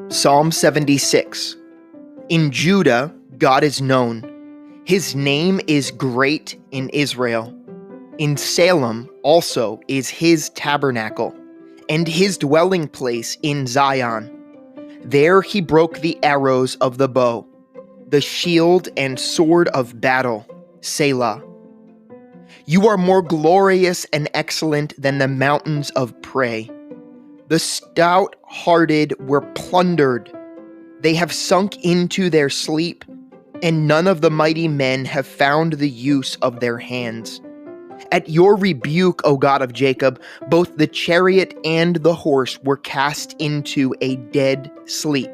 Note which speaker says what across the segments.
Speaker 1: Psalm 76. In Judah, God is known. His name is great in Israel. In Salem also is his tabernacle, and his dwelling place in Zion. There he broke the arrows of the bow, the shield and sword of battle, Selah. You are more glorious and excellent than the mountains of prey. The stout-hearted were plundered. They have sunk into their sleep, and none of the mighty men have found the use of their hands. At your rebuke, O God of Jacob, both the chariot and the horse were cast into a dead sleep.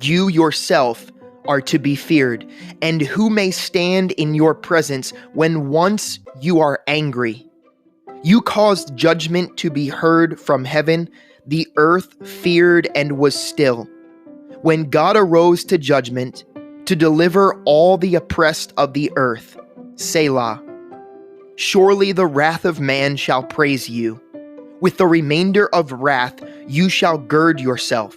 Speaker 1: You yourself are to be feared, and who may stand in your presence when once you are angry? You caused judgment to be heard from heaven. The earth feared and was still. When God arose to judgment, to deliver all the oppressed of the earth, Selah. Surely the wrath of man shall praise you. With the remainder of wrath you shall gird yourself.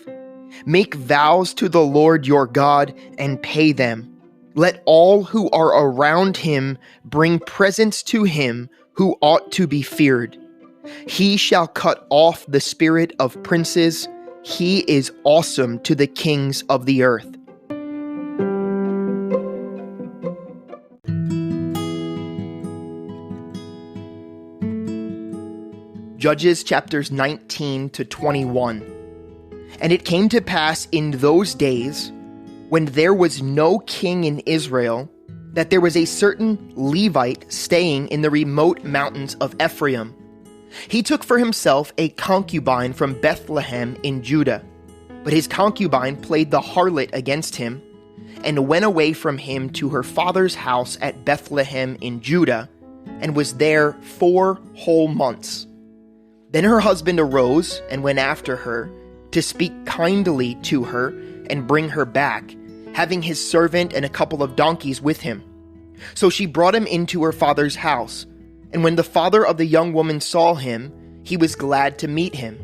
Speaker 1: Make vows to the Lord your God and pay them. Let all who are around him bring presents to him who ought to be feared. He shall cut off the spirit of princes. He is awesome to the kings of the earth. Judges chapters 19 to 21. And it came to pass in those days, when there was no king in Israel, that there was a certain Levite staying in the remote mountains of Ephraim. He took for himself a concubine from Bethlehem in Judah. But his concubine played the harlot against him, and went away from him to her father's house at Bethlehem in Judah, and was there 4 whole months. Then her husband arose and went after her, to speak kindly to her and bring her back, having his servant and a couple of donkeys with him. So she brought him into her father's house, and when the father of the young woman saw him, he was glad to meet him.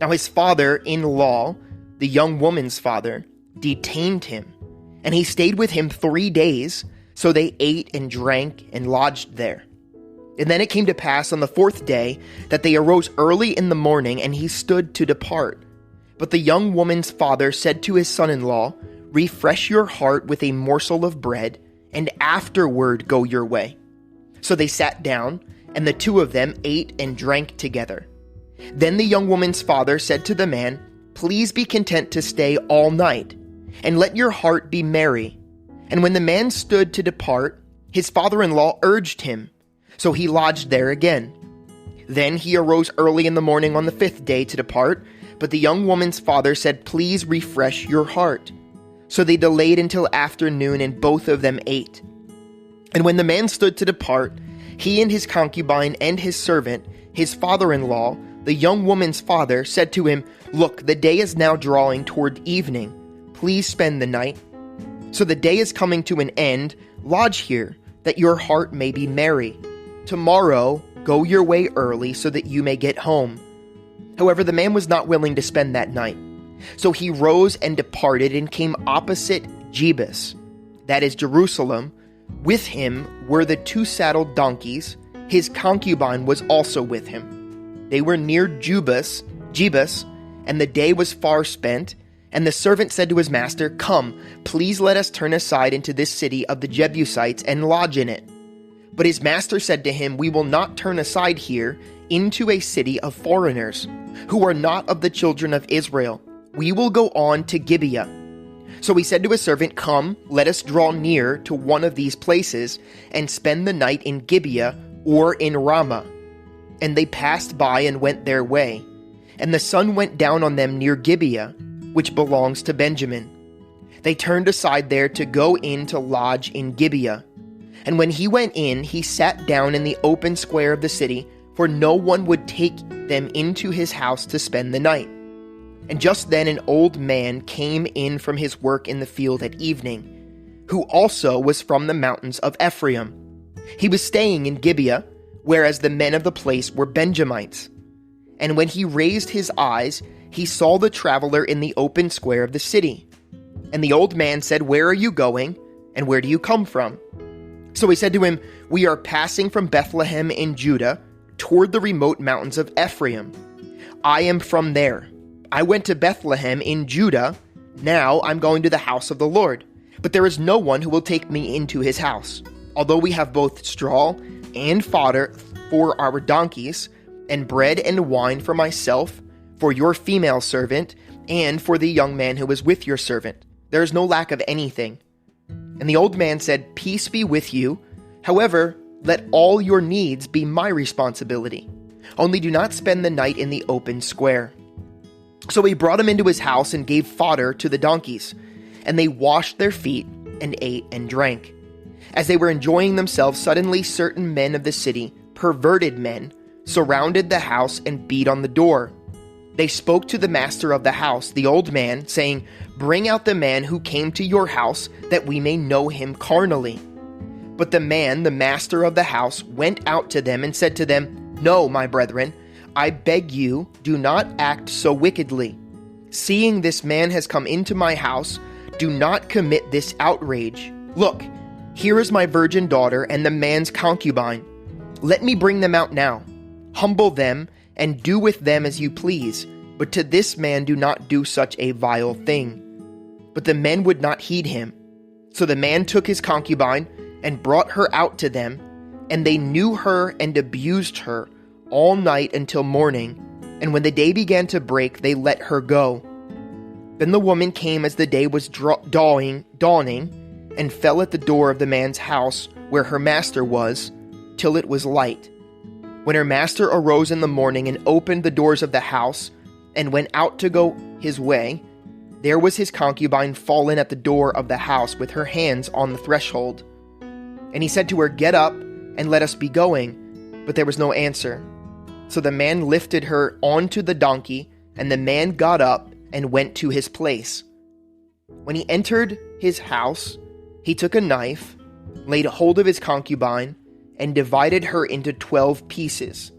Speaker 1: Now his father-in-law, the young woman's father, detained him, and he stayed with him 3 days, so they ate and drank and lodged there. And then it came to pass on the 4th day that they arose early in the morning, and he stood to depart. But the young woman's father said to his son-in-law, Refresh your heart with a morsel of bread, and afterward go your way. So they sat down, and the 2 of them ate and drank together. Then the young woman's father said to the man, Please be content to stay all night, and let your heart be merry. And when the man stood to depart, his father-in-law urged him, so he lodged there again. Then he arose early in the morning on the 5th day to depart, but the young woman's father said, Please refresh your heart. So they delayed until afternoon, and both of them ate. And when the man stood to depart, he and his concubine and his servant, his father-in-law, the young woman's father, said to him, Look, the day is now drawing toward evening. Please spend the night. So the day is coming to an end. Lodge here, that your heart may be merry. Tomorrow, go your way early, so that you may get home. However, the man was not willing to spend that night. So he rose and departed and came opposite Jebus, that is Jerusalem. With him were the 2 saddled donkeys. His concubine was also with him. They were near Jebus, and the day was far spent. And the servant said to his master, Come, please let us turn aside into this city of the Jebusites and lodge in it. But his master said to him, We will not turn aside here into a city of foreigners, who are not of the children of Israel. We will go on to Gibeah. So he said to his servant, Come, let us draw near to one of these places, and spend the night in Gibeah or in Ramah. And they passed by and went their way. And the sun went down on them near Gibeah, which belongs to Benjamin. They turned aside there to go in to lodge in Gibeah. And when he went in, he sat down in the open square of the city, for no one would take them into his house to spend the night. And just then an old man came in from his work in the field at evening, who also was from the mountains of Ephraim. He was staying in Gibeah, whereas the men of the place were Benjamites. And when he raised his eyes, he saw the traveler in the open square of the city. And the old man said, "Where are you going, and where do you come from?" So he said to him, "We are passing from Bethlehem in Judah toward the remote mountains of Ephraim. I am from there. I went to Bethlehem in Judah. Now I'm going to the house of the Lord. But there is no one who will take me into his house. Although we have both straw and fodder for our donkeys, and bread and wine for myself, for your female servant, and for the young man who is with your servant. There is no lack of anything." And the old man said, "Peace be with you. However, let all your needs be my responsibility. Only do not spend the night in the open square." So he brought him into his house and gave fodder to the donkeys, and they washed their feet and ate and drank. As they were enjoying themselves, suddenly certain men of the city, perverted men, surrounded the house and beat on the door. They spoke to the master of the house, the old man, saying, "Bring out the man who came to your house, that we may know him carnally." But the man, the master of the house, went out to them and said to them, "No, my brethren, I beg you, do not act so wickedly. Seeing this man has come into my house, do not commit this outrage. Look, here is my virgin daughter and the man's concubine. Let me bring them out now. Humble them and do with them as you please, but to this man do not do such a vile thing." But the men would not heed him. So the man took his concubine and brought her out to them, and they knew her and abused her all night until morning, and when the day began to break, they let her go. Then the woman came as the day was dawning, and fell at the door of the man's house where her master was, till it was light. When her master arose in the morning and opened the doors of the house, and went out to go his way, there was his concubine fallen at the door of the house with her hands on the threshold. And he said to her, "Get up, and let us be going." But there was no answer. So the man lifted her onto the donkey, and the man got up and went to his place. When he entered his house, he took a knife, laid hold of his concubine, and divided her into 12 pieces,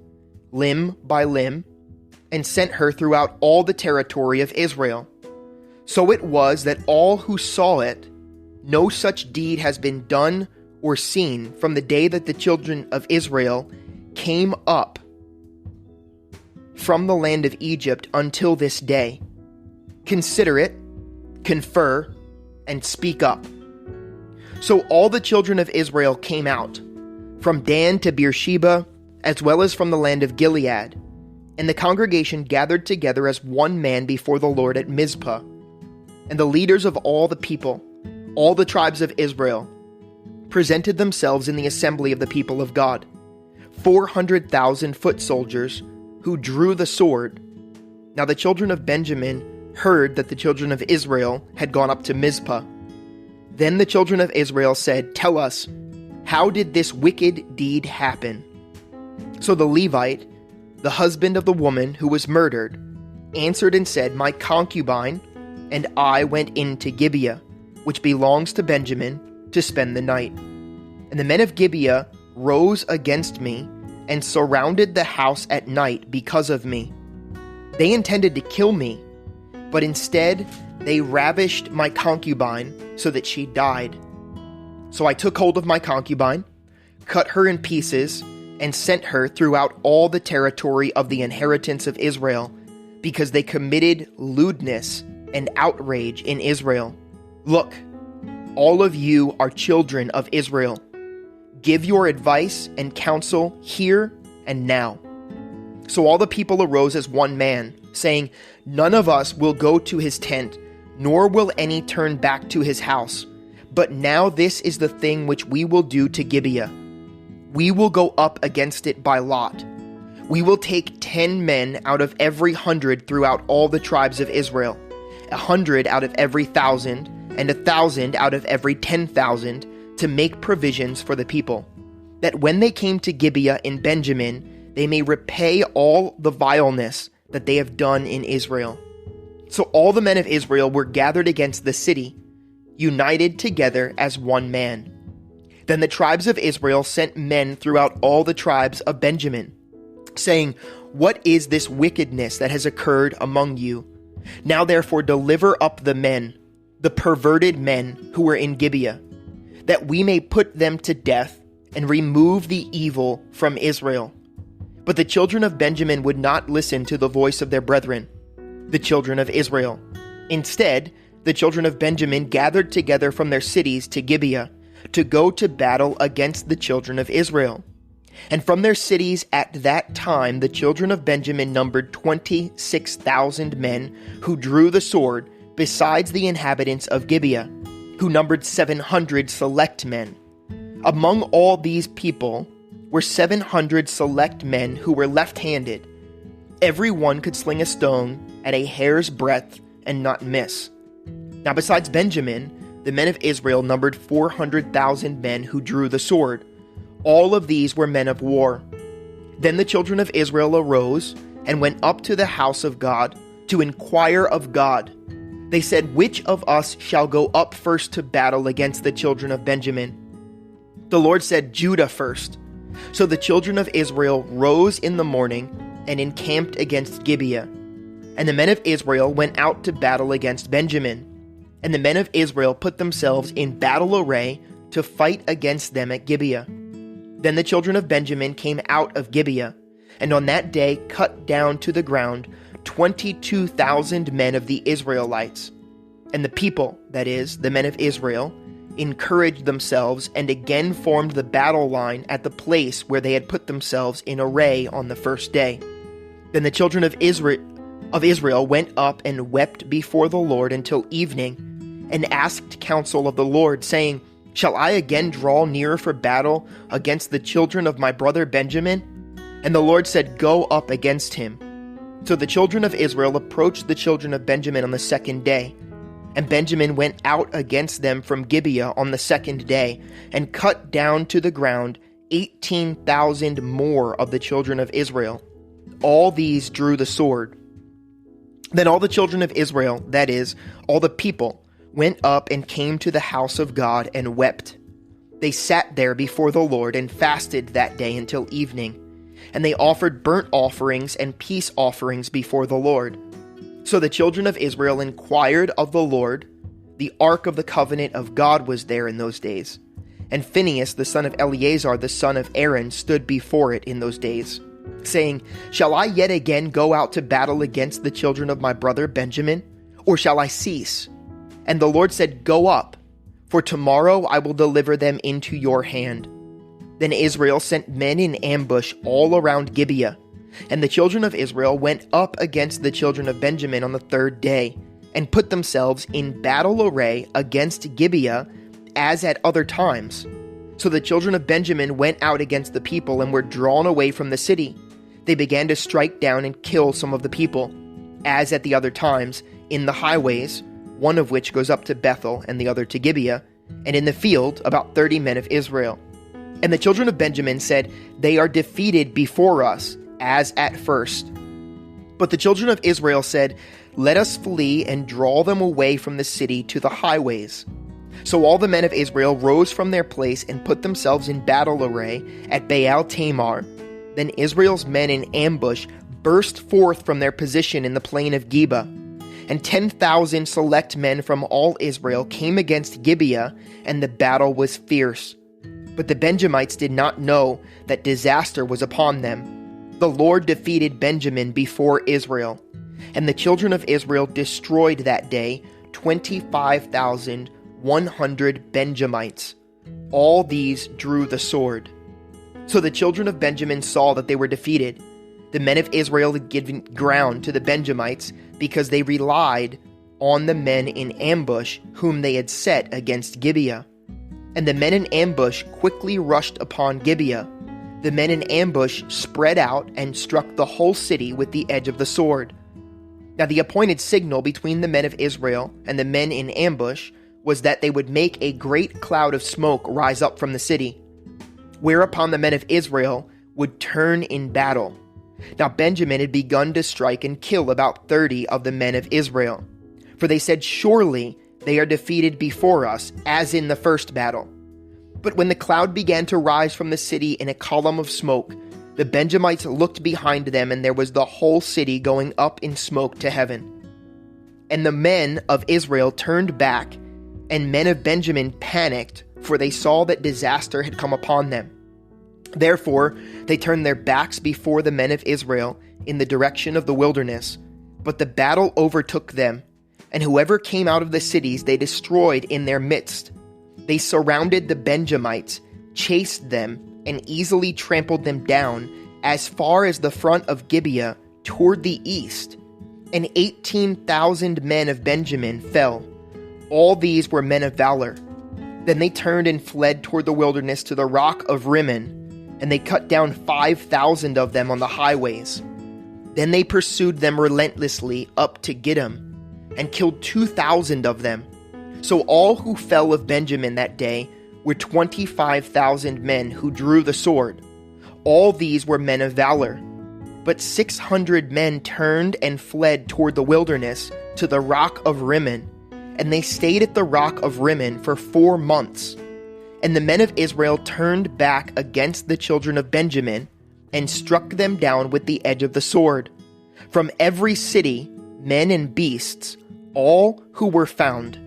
Speaker 1: limb by limb, and sent her throughout all the territory of Israel. So it was that all who saw it, no such deed has been done or seen from the day that the children of Israel came up from the land of Egypt until this day. Consider it, confer, and speak up. So all the children of Israel came out, from Dan to Beersheba, as well as from the land of Gilead. And the congregation gathered together as one man before the Lord at Mizpah. And the leaders of all the people, all the tribes of Israel, presented themselves in the assembly of the people of God, 400,000 foot soldiers who drew the sword. Now the children of Benjamin heard that the children of Israel had gone up to Mizpah. Then the children of Israel said, "Tell us, how did this wicked deed happen?" So the Levite, the husband of the woman who was murdered, answered and said, "My concubine and I went into Gibeah, which belongs to Benjamin, to spend the night. And the men of Gibeah rose against me and surrounded the house at night because of me. They intended to kill me, but instead they ravished my concubine so that she died. So I took hold of my concubine, cut her in pieces, and sent her throughout all the territory of the inheritance of Israel, because they committed lewdness and outrage in Israel. Look, all of you are children of Israel. Give your advice and counsel here and now." So all the people arose as one man, saying, "None of us will go to his tent, nor will any turn back to his house. But now this is the thing which we will do to Gibeah. We will go up against it by lot. We will take 10 men out of every 100 throughout all the tribes of Israel, 100 out of every 1,000, and 1,000 out of every 10,000, to make provisions for the people, that when they came to Gibeah in Benjamin, they may repay all the vileness that they have done in Israel." So all the men of Israel were gathered against the city, united together as one man. Then the tribes of Israel sent men throughout all the tribes of Benjamin, saying, "What is this wickedness that has occurred among you? Now therefore deliver up the men, the perverted men who were in Gibeah, that we may put them to death and remove the evil from Israel." But the children of Benjamin would not listen to the voice of their brethren, the children of Israel. Instead, the children of Benjamin gathered together from their cities to Gibeah to go to battle against the children of Israel. And from their cities at that time the children of Benjamin numbered 26,000 men who drew the sword, besides the inhabitants of Gibeah, who numbered 700 select men. Among all these people were 700 select men who were left-handed. Every one could sling a stone at a hair's breadth and not miss. Now besides Benjamin, the men of Israel numbered 400,000 men who drew the sword. All of these were men of war. Then the children of Israel arose and went up to the house of God to inquire of God. They said, "Which of us shall go up first to battle against the children of Benjamin?" The Lord said, "Judah first." So the children of Israel rose in the morning and encamped against Gibeah. And the men of Israel went out to battle against Benjamin. And the men of Israel put themselves in battle array to fight against them at Gibeah. Then the children of Benjamin came out of Gibeah, and on that day cut down to the ground 22,000 men of the Israelites. And the people, that is, the men of Israel, encouraged themselves and again formed the battle line at the place where they had put themselves in array on the first day. Then the children of Israel went up and wept before the Lord until evening, and asked counsel of the Lord, saying, "Shall I again draw near for battle against the children of my brother Benjamin?" And the Lord said, "Go up against him." So the children of Israel approached the children of Benjamin on the second day. And Benjamin went out against them from Gibeah on the second day, and cut down to the ground 18,000 more of the children of Israel. All these drew the sword. Then all the children of Israel, that is, all the people, went up and came to the house of God and wept. They sat there before the Lord and fasted that day until evening. And they offered burnt offerings and peace offerings before the Lord. So the children of Israel inquired of the Lord. The ark of the covenant of God was there in those days. And Phinehas, the son of Eleazar, the son of Aaron, stood before it in those days, saying, "Shall I yet again go out to battle against the children of my brother Benjamin? Or shall I cease?" And the Lord said, "Go up, for tomorrow I will deliver them into your hand." Then Israel sent men in ambush all around Gibeah. And the children of Israel went up against the children of Benjamin on the third day, and put themselves in battle array against Gibeah as at other times. So the children of Benjamin went out against the people and were drawn away from the city. They began to strike down and kill some of the people, as at the other times, in the highways, one of which goes up to Bethel and the other to Gibeah, and in the field about 30 men of Israel. And the children of Benjamin said, "They are defeated before us, as at first." But the children of Israel said, "Let us flee and draw them away from the city to the highways." So all the men of Israel rose from their place and put themselves in battle array at Baal Tamar. Then Israel's men in ambush burst forth from their position in the plain of Geba. And 10,000 select men from all Israel came against Gibeah, and the battle was fierce. But the Benjamites did not know that disaster was upon them. The Lord defeated Benjamin before Israel. And the children of Israel destroyed that day 25,100 Benjamites. All these drew the sword. So the children of Benjamin saw that they were defeated. The men of Israel had given ground to the Benjamites because they relied on the men in ambush whom they had set against Gibeah. And the men in ambush quickly rushed upon Gibeah. The men in ambush spread out and struck the whole city with the edge of the sword. Now the appointed signal between the men of Israel and the men in ambush was that they would make a great cloud of smoke rise up from the city, whereupon the men of Israel would turn in battle. Now Benjamin had begun to strike and kill about 30 of the men of Israel, for they said, "Surely they are defeated before us, as in the first battle." But when the cloud began to rise from the city in a column of smoke, the Benjamites looked behind them, and there was the whole city going up in smoke to heaven. And the men of Israel turned back, and men of Benjamin panicked, for they saw that disaster had come upon them. Therefore, they turned their backs before the men of Israel in the direction of the wilderness. But the battle overtook them, and whoever came out of the cities they destroyed in their midst. They surrounded the Benjamites, chased them, and easily trampled them down as far as the front of Gibeah toward the east. And 18,000 men of Benjamin fell. All these were men of valor. Then they turned and fled toward the wilderness to the rock of Rimmon, and they cut down 5,000 of them on the highways. Then they pursued them relentlessly up to Gidom, and killed 2,000 of them. So all who fell of Benjamin that day were 25,000 men who drew the sword. All these were men of valor. But 600 men turned and fled toward the wilderness to the rock of Rimmon, and they stayed at the rock of Rimmon for 4 months. And the men of Israel turned back against the children of Benjamin, and struck them down with the edge of the sword. From every city, men and beasts, all who were found.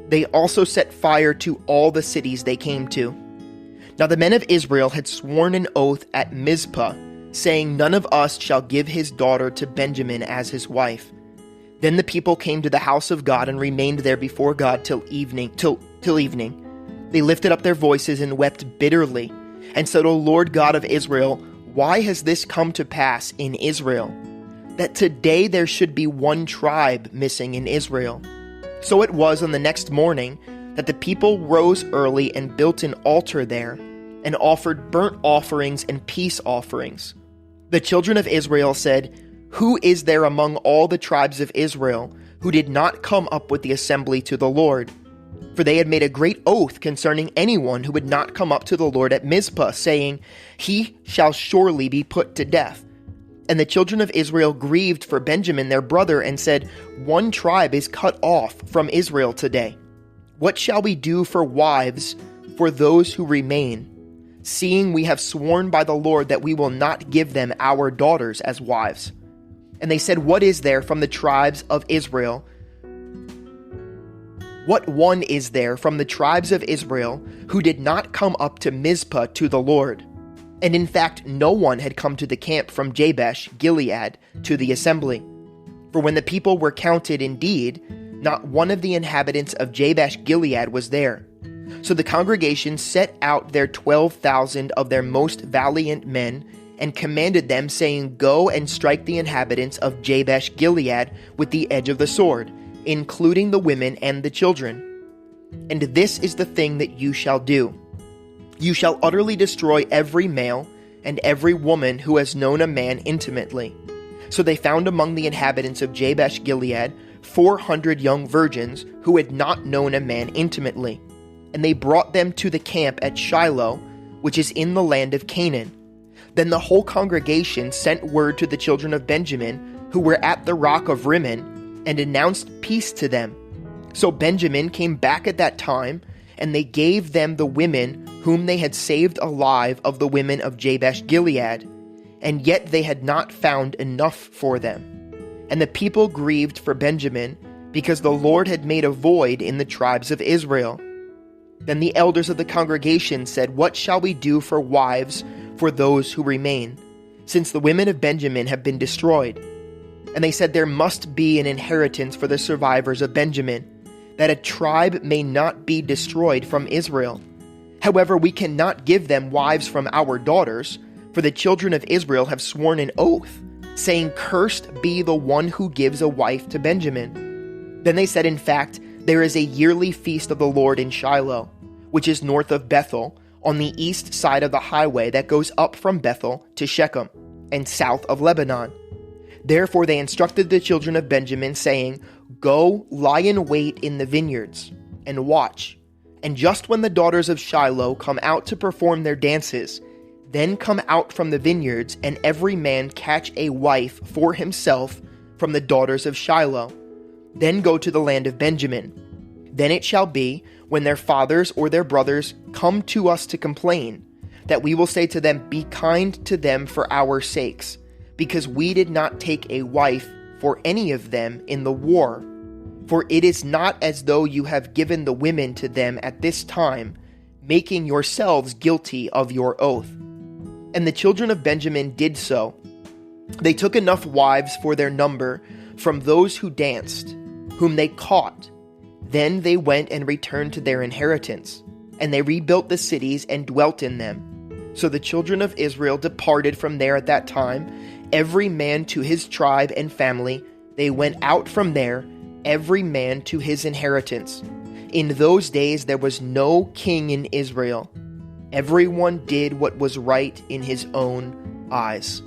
Speaker 1: They also set fire to all the cities they came to. Now the men of Israel had sworn an oath at Mizpah, saying, "None of us shall give his daughter to Benjamin as his wife." Then the people came to the house of God and remained there before God till evening. They lifted up their voices and wept bitterly, and said, "O Lord God of Israel, why has this come to pass in Israel, that today there should be one tribe missing in Israel?" So it was on the next morning that the people rose early and built an altar there, and offered burnt offerings and peace offerings. The children of Israel said, "Who is there among all the tribes of Israel who did not come up with the assembly to the Lord?" For they had made a great oath concerning anyone who would not come up to the Lord at Mizpah, saying, "He shall surely be put to death." And the children of Israel grieved for Benjamin their brother, and said, "One tribe is cut off from Israel today. What shall we do for wives for those who remain, seeing we have sworn by the Lord that we will not give them our daughters as wives?" And they said, "What is there from the tribes of Israel? What one is there from the tribes of Israel who did not come up to Mizpah to the Lord?" And in fact, no one had come to the camp from Jabesh Gilead to the assembly. For when the people were counted indeed, not one of the inhabitants of Jabesh Gilead was there. So the congregation set out their 12,000 of their most valiant men, and commanded them, saying, "Go and strike the inhabitants of Jabesh Gilead with the edge of the sword, including the women and the children. And this is the thing that you shall do. You shall utterly destroy every male and every woman who has known a man intimately." So they found among the inhabitants of Jabesh Gilead 400 young virgins who had not known a man intimately. And they brought them to the camp at Shiloh, which is in the land of Canaan. Then the whole congregation sent word to the children of Benjamin, who were at the rock of Rimmon, and announced peace to them. So Benjamin came back at that time, and they gave them the women whom they had saved alive of the women of Jabesh Gilead, and yet they had not found enough for them. And the people grieved for Benjamin, because the Lord had made a void in the tribes of Israel. Then the elders of the congregation said, "What shall we do for wives for those who remain, since the women of Benjamin have been destroyed?" And they said, "There must be an inheritance for the survivors of Benjamin, that a tribe may not be destroyed from Israel. However, we cannot give them wives from our daughters, for the children of Israel have sworn an oath, saying, 'Cursed be the one who gives a wife to Benjamin.'" Then they said, "In fact, there is a yearly feast of the Lord in Shiloh, which is north of Bethel, on the east side of the highway that goes up from Bethel to Shechem, and south of Lebanon." Therefore they instructed the children of Benjamin, saying, "Go lie in wait in the vineyards, and watch. And just when the daughters of Shiloh come out to perform their dances, then come out from the vineyards, and every man catch a wife for himself from the daughters of Shiloh. Then go to the land of Benjamin. Then it shall be, when their fathers or their brothers come to us to complain, that we will say to them, be kind to them for our sakes, because we did not take a wife for any of them in the war. For it is not as though you have given the women to them at this time, making yourselves guilty of your oath. And the children of Benjamin did so. They took enough wives for their number from those who danced, whom they caught. Then they went and returned to their inheritance, and they rebuilt the cities and dwelt in them. So the children of Israel departed from there at that time, every man to his tribe and family. They went out from there, every man to his inheritance. In those days there was no king in Israel. Everyone did what was right in his own eyes.